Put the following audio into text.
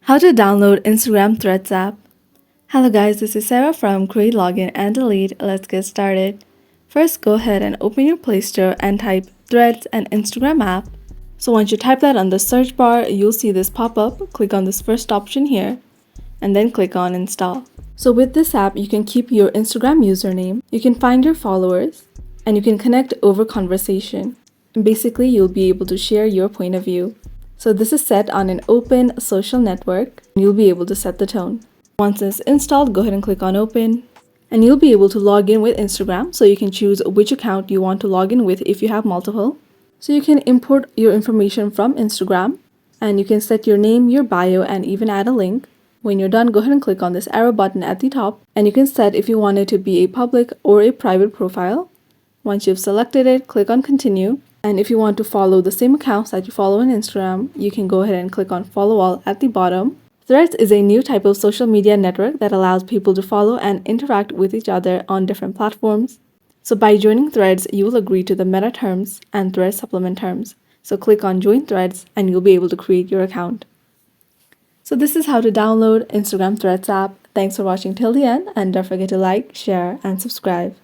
How to download Instagram Threads app. Hello guys, this is Sarah from Create Login and Delete. Let's get started. First, go ahead and open your Play Store and type Threads and Instagram app. So once you type that on the search bar, you'll see this pop up. Click on this first option here and then click on Install. So with this app, you can keep your Instagram username, you can find your followers, and you can connect over conversation. And basically, you'll be able to share your point of view. So this is set on an open social network, and you'll be able to set the tone. Once it's installed, go ahead and click on open, and you'll be able to log in with Instagram, so you can choose which account you want to log in with if you have multiple. So you can import your information from Instagram, and you can set your name, your bio, and even add a link. When you're done, go ahead and click on this arrow button at the top, and you can set if you want it to be a public or a private profile. Once you've selected it, click on continue. And if you want to follow the same accounts that you follow on Instagram, you can go ahead and click on follow all at the bottom. Threads is a new type of social media network that allows people to follow and interact with each other on different platforms. So by joining Threads, you will agree to the Meta terms and Threads supplement terms. So click on join Threads and you'll be able to create your account. So this is how to download Instagram Threads app. Thanks for watching till the end, and don't forget to like, share, and subscribe.